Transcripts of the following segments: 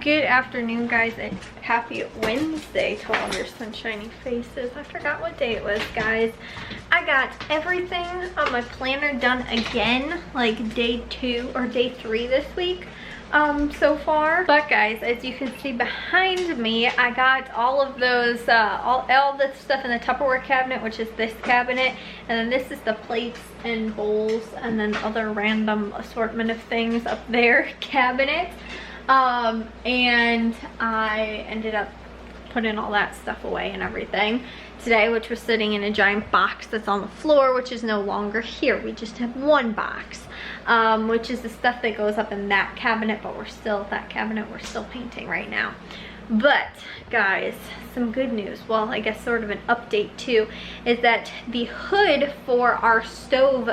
Good afternoon, guys, and happy Wednesday to all your sunshiny faces. I forgot what day it was, guys. I got everything on my planner done again, like day 2 or day 3 this week so far. But guys, as you can see behind me, I got all of those all the stuff in the Tupperware cabinet, which is this cabinet, and then this is the plates and bowls and then other random assortment of things up there cabinet. And I ended up putting all that stuff away and everything today, which was sitting in a giant box that's on the floor, which is no longer here. We just have one box, which is the stuff that goes up in that cabinet, but we're still painting right now. But guys, some good news, well, I guess sort of an update too, is that the hood for our stove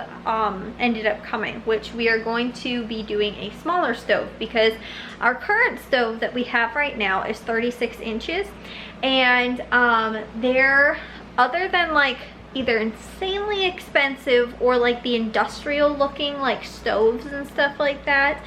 ended up coming, which we are going to be doing a smaller stove because our current stove that we have right now is 36 inches, and they're, other than like either insanely expensive or like the industrial looking like stoves and stuff like that,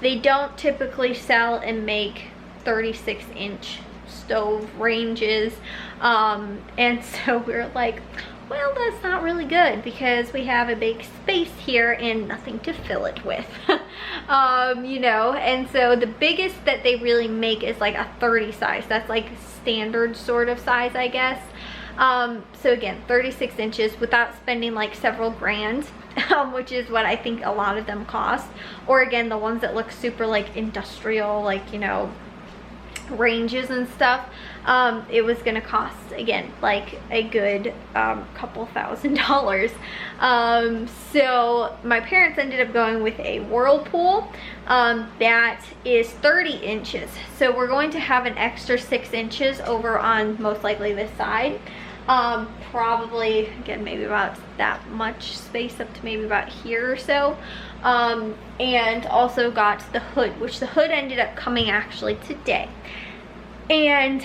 they don't typically sell and make 36-inch stove ranges, and so we're like, well, that's not really good because we have a big space here and nothing to fill it with. You know, and so the biggest that they really make is like a 30 size. That's like standard sort of size, I guess. So again, 36 inches without spending like several grand, which is what I think a lot of them cost. Or again, the ones that look super like industrial, like, you know, ranges and stuff, it was gonna cost, again, like a good couple $1,000s. So my parents ended up going with a Whirlpool that is 30 inches. So we're going to have an extra 6 inches over on most likely this side. Probably, again, maybe about that much space up to maybe about here or so. And also got the hood, which the hood ended up coming actually today. And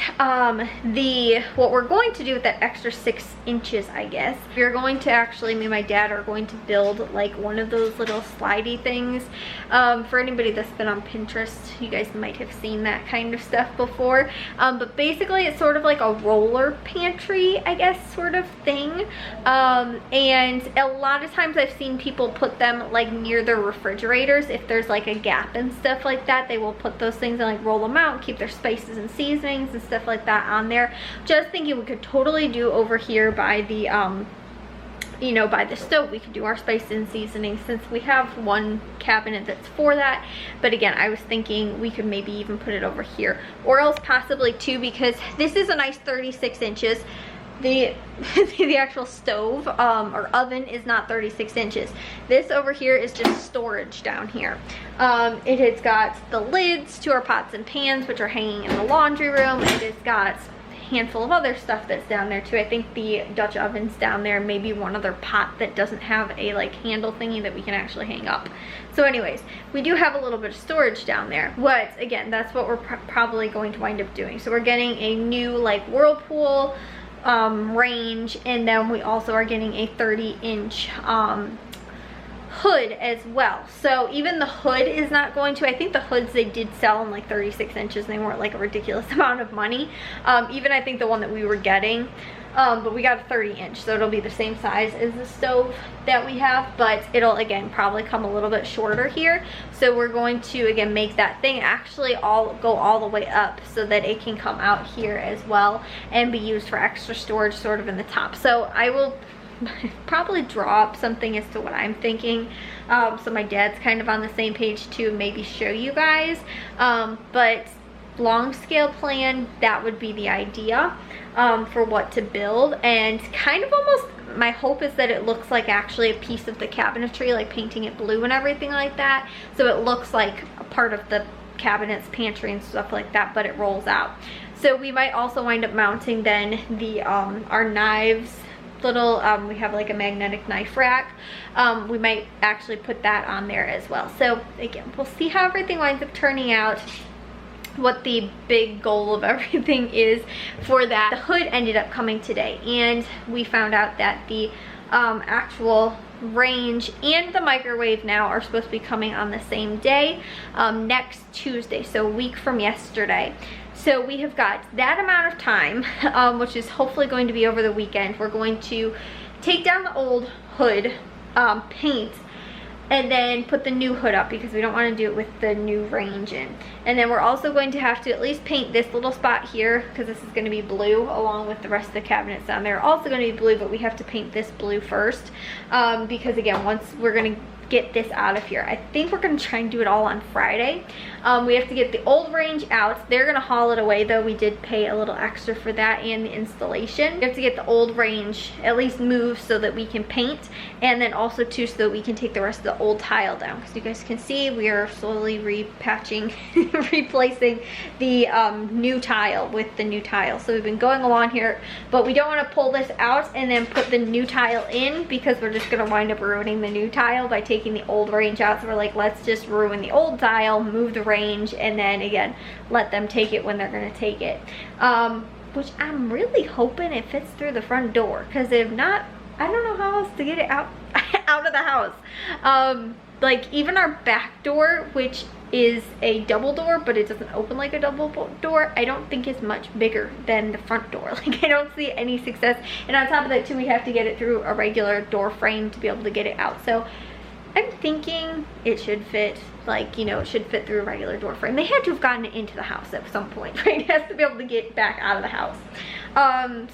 what we're going to do with that extra 6 inches, I guess, we're going to actually, me and my dad are going to build like one of those little slidey things. For anybody that's been on Pinterest, you guys might have seen that kind of stuff before. But basically it's sort of like a roller pantry, I guess, sort of thing. And a lot of times I've seen people put them like near their refrigerators. If there's like a gap and stuff like that, they will put those things and like roll them out, keep their spices and seasonings and stuff like that on there. Just thinking we could totally do over here by the you know, by the stove. We could do our spice and seasoning since we have one cabinet that's for that. But again, I was thinking we could maybe even put it over here, or else possibly two, because this is a nice 36 inches. The actual stove or oven is not 36 inches. This over here is just storage down here. It has got the lids to our pots and pans, which are hanging in the laundry room. It has got a handful of other stuff that's down there too. I think the Dutch oven's down there, maybe one other pot that doesn't have a like handle thingy that we can actually hang up. So anyways, we do have a little bit of storage down there, but again, that's what we're probably going to wind up doing. So we're getting a new like Whirlpool range, and then we also are getting a 30-inch hood as well. So even the hood is not going to, I think the hoods they did sell in like 36 inches and they weren't like a ridiculous amount of money. Even I think the one that we were getting, but we got a 30-inch, so it'll be the same size as the stove that we have, but it'll again probably come a little bit shorter here. So we're going to again make that thing actually go all the way up so that it can come out here as well and be used for extra storage sort of in the top. So I will probably draw up something as to what I'm thinking, so my dad's kind of on the same page to maybe show you guys, but long scale plan, that would be the idea for what to build. And kind of almost my hope is that it looks like actually a piece of the cabinetry, like painting it blue and everything like that, so it looks like a part of the cabinets, pantry and stuff like that, but it rolls out. So we might also wind up mounting then the our knives little, we have like a magnetic knife rack. We might actually put that on there as well. So again, we'll see how everything winds up turning out, what the big goal of everything is for that. The hood ended up coming today, and we found out that the actual range and the microwave now are supposed to be coming on the same day, next Tuesday, so a week from yesterday. So we have got that amount of time, which is hopefully going to be over the weekend. We're going to take down the old hood, paint, and then put the new hood up because we don't want to do it with the new range in. And then we're also going to have to at least paint this little spot here because this is going to be blue along with the rest of the cabinets down there. Also going to be blue, but we have to paint this blue first, because again, once we're going to get this out of here. I think we're going to try and do it all on Friday. We have to get the old range out. They're going to haul it away, though we did pay a little extra for that and the installation. We have to get the old range at least moved so that we can paint, and then also too so that we can take the rest of the old tile down, because you guys can see we are slowly repatching replacing the new tile with the new tile. So we've been going along here, but we don't want to pull this out and then put the new tile in because we're just going to wind up ruining the new tile by taking the old range out. So we're like, let's just ruin the old tile, move the range, and then again let them take it when they're going to take it, which I'm really hoping it fits through the front door, because if not, I don't know how else to get it out out of the house. Like even our back door, which is a double door but it doesn't open like a double door, I don't think is much bigger than the front door. Like I don't see any success, and on top of that too, we have to get it through a regular door frame to be able to get it out. So I'm thinking it should fit, like, you know, it should fit through a regular door frame. They had to have gotten it into the house at some point, right? It has to be able to get back out of the house.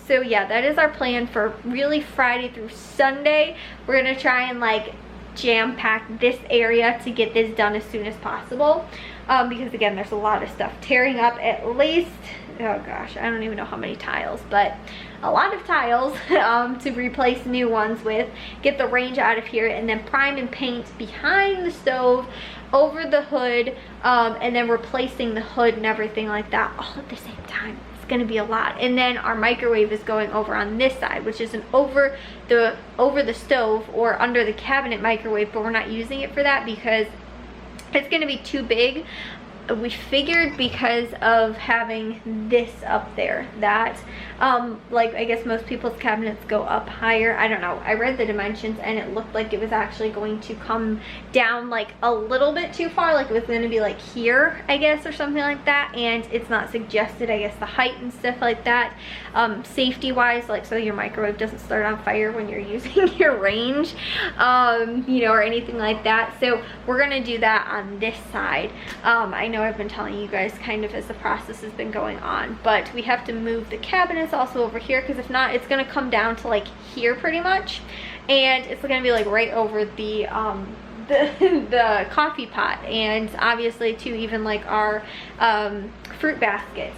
So yeah, that is our plan for really Friday through Sunday. We're gonna try and like jam pack this area to get this done as soon as possible, because again, there's a lot of stuff tearing up. At least, oh gosh, I don't even know how many tiles, but a lot of tiles to replace new ones with, get the range out of here, and then prime and paint behind the stove, over the hood, and then replacing the hood and everything like that all at the same time. It's gonna be a lot. And then our microwave is going over on this side, which is an over the stove or under the cabinet microwave, but we're not using it for that because it's gonna be too big. We figured because of having this up there that like I guess most people's cabinets go up higher. I don't know, I read the dimensions and it looked like it was actually going to come down like a little bit too far, like it was going to be like here, I guess, or something like that, and it's not suggested, I guess, the height and stuff like that, safety wise, like so your microwave doesn't start on fire when you're using your range, you know, or anything like that. So we're gonna do that on this side. I know I've been telling you guys kind of as the process has been going on, but we have to move the cabinets also over here, because if not, it's going to come down to like here pretty much, and it's going to be like right over the the coffee pot, and obviously too even like our fruit baskets.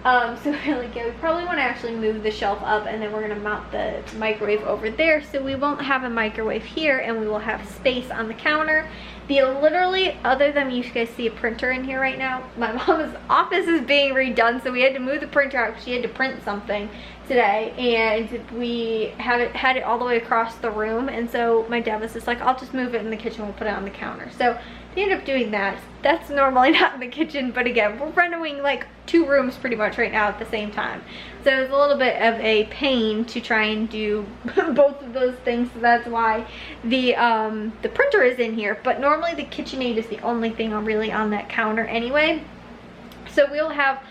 So like, yeah, we probably want to actually move the shelf up, and then we're going to mount the microwave over there, so we won't have a microwave here, and we will have space on the counter. Literally, other than you guys see a printer in here right now, my mom's office is being redone, so we had to move the printer out because she had to print something today, and we had it all the way across the room, and so my dad was just like, I'll just move it in the kitchen, we'll put it on the counter. So they ended up doing that. That's normally not in the kitchen, but again, we're renovating like 2 rooms pretty much right now at the same time, so it's a little bit of a pain to try and do both of those things. So that's why the printer is in here, but normally the KitchenAid is the only thing really on that counter anyway. So we'll have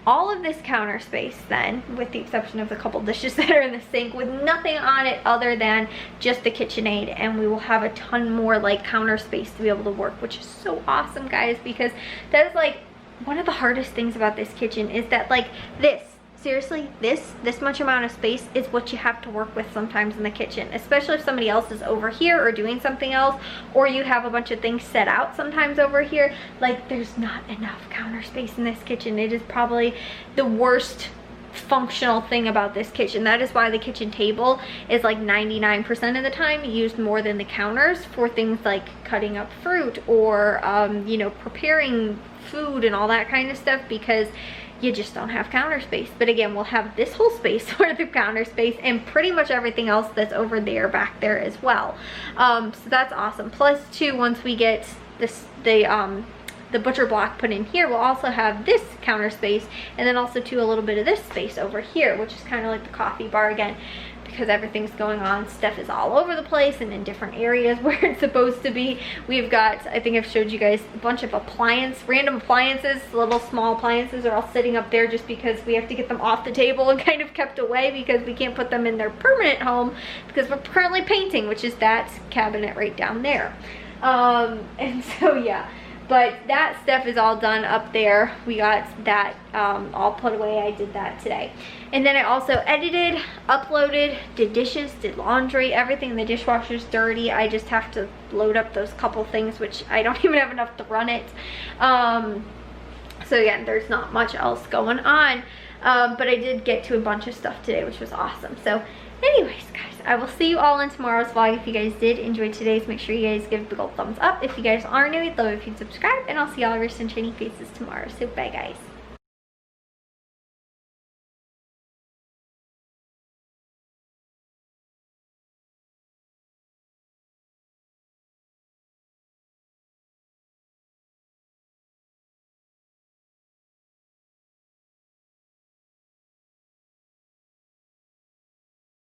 all of this counter space then, with the exception of the couple dishes that are in the sink, with nothing on it other than just the KitchenAid, and we will have a ton more like counter space to be able to work, which is so awesome, guys, because that is like one of the hardest things about this kitchen, is that like this, seriously, this much amount of space is what you have to work with sometimes in the kitchen, especially if somebody else is over here or doing something else, or you have a bunch of things set out sometimes over here. Like, there's not enough counter space in this kitchen. It is probably the worst functional thing about this kitchen. That is why the kitchen table is like 99% of the time used more than the counters for things like cutting up fruit or you know, preparing food and all that kind of stuff, because you just don't have counter space. But again, we'll have this whole space for the counter space, and pretty much everything else that's over there back there as well. So that's awesome. Plus too, once we get this the butcher block put in here, we'll also have this counter space, and then also too a little bit of this space over here, which is kind of like the coffee bar again. because everything's going on. Stuff is all over the place and in different areas where it's supposed to be. We've got, I think I've showed you guys a bunch of random appliances, little small appliances are all sitting up there just because we have to get them off the table and kind of kept away because we can't put them in their permanent home because we're currently painting, which is that cabinet right down there. And so yeah, but that stuff is all done up there. We got that all put away. I did that today. And then I also edited, uploaded, did dishes, did laundry, everything. The dishwasher's dirty. I just have to load up those couple things, which I don't even have enough to run it. So again, there's not much else going on. But I did get to a bunch of stuff today, which was awesome. So anyways, guys, I will see you all in tomorrow's vlog. If you guys did enjoy today's, make sure you guys give a big old thumbs up. If you guys are new, I'd love if you'd subscribe, and I'll see all of your sunshiny faces tomorrow. So bye, guys.